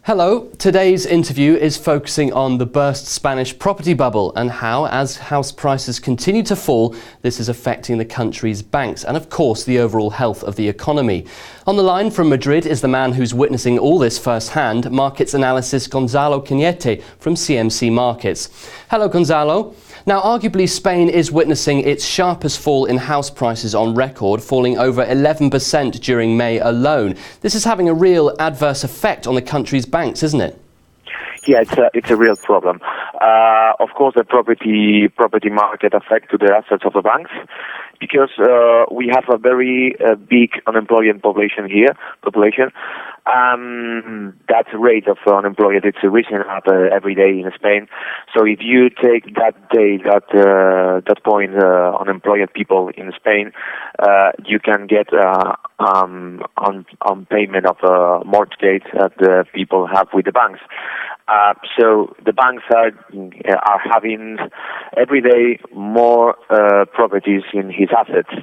Hello, today's interview is focusing on the burst Spanish property bubble and how, as house prices continue to fall, this is affecting the country's banks and, of course, the overall health of the economy. On the line from Madrid is the man who's witnessing all this firsthand, markets analyst Gonzalo Canete from CMC Markets. Hello, Gonzalo. Now, arguably, Spain is witnessing its sharpest fall in house prices on record, falling over 11% during May alone. This is having a real adverse effect on the country's banks, isn't it? Yeah, it's a real problem. Of course, the property market affects the assets of the banks because we have a very big unemployed population here. That rate of unemployed it's risen up every day in Spain. So if you take that day, that point, unemployed people in Spain, you can get on payment of mortgage that the people have with the banks. So the banks are having every day more properties in his assets,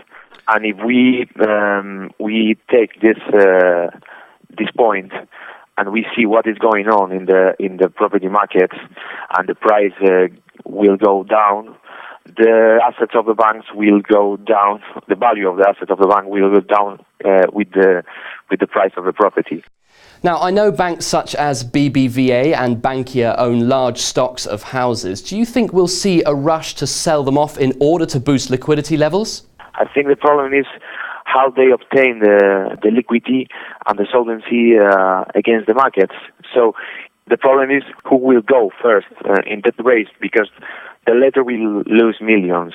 and if we take this point and we see what is going on in the property markets, and the price will go down, the assets of the banks will go down. The value of the assets of the bank will go down with the price of the property. Now, I know banks such as BBVA and Bankia own large stocks of houses. Do you think we'll see a rush to sell them off in order to boost liquidity levels? I think the problem is how they obtain the liquidity and the solvency against the markets. So the problem is who will go first in that race, because the latter will lose millions.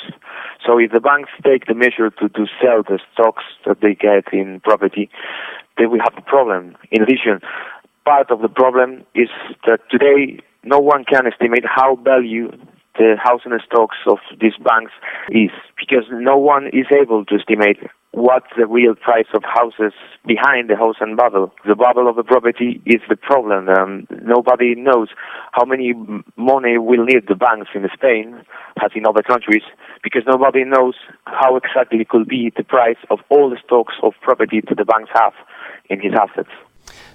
So if the banks take the measure to sell the stocks that they get in property, they will have a problem. In addition, part of the problem is that today no one can estimate how value the housing stocks of these banks is, because no one is able to estimate what's the real price of houses behind the housing bubble. The bubble of the property is the problem. Nobody knows how many money will need the banks in Spain, as in other countries, because nobody knows how exactly could be the price of all the stocks of property that the banks have in his assets.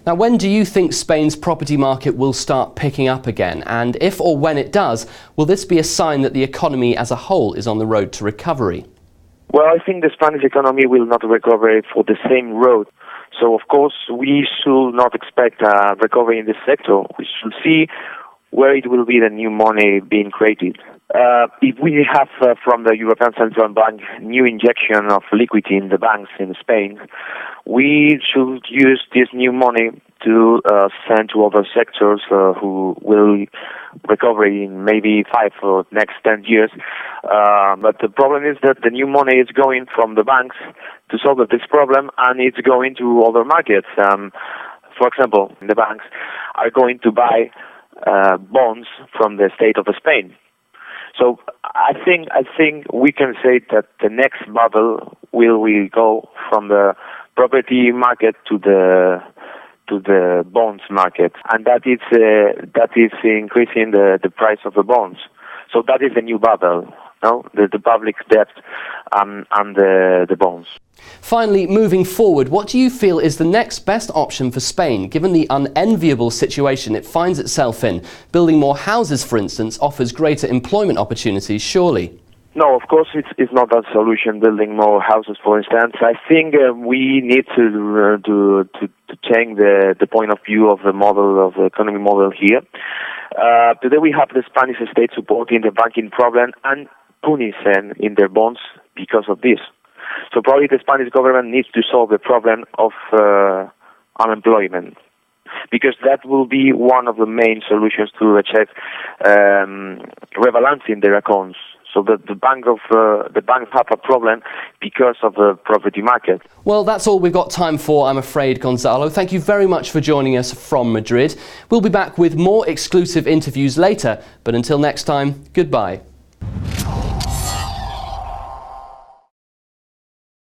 Now, when do you think Spain's property market will start picking up again? And if or when it does, will this be a sign that the economy as a whole is on the road to recovery? Well, I think the Spanish economy will not recover for the same road. So, of course, we should not expect a recovery in this sector. We should see where it will be the new money being created. If we have from the European Central Bank new injection of liquidity in the banks in Spain, we should use this new money to send to other sectors who will recover in maybe 5 or next 10 years. But the problem is that the new money is going from the banks to solve this problem, and it's going to other markets. For example, the banks are going to buy bonds from the state of Spain. So I think we can say that the next bubble will go from the property market to the bonds market, and that is increasing the price of the bonds. So that is the new bubble, no? The public debt and the bonds. Finally, moving forward, what do you feel is the next best option for Spain, given the unenviable situation it finds itself in? Building more houses, for instance, offers greater employment opportunities, surely? No, of course, it's not a solution, building more houses, for instance. I think we need to change the point of view of the model, of the economy model here. Today we have the Spanish state supporting the banking problem and punishing in their bonds because of this. So probably the Spanish government needs to solve the problem of unemployment, because that will be one of the main solutions to achieve rebalancing their accounts. So that the banks have a problem because of the property market. Well, that's all we've got time for, I'm afraid, Gonzalo. Thank you very much for joining us from Madrid. We'll be back with more exclusive interviews later, but until next time, goodbye.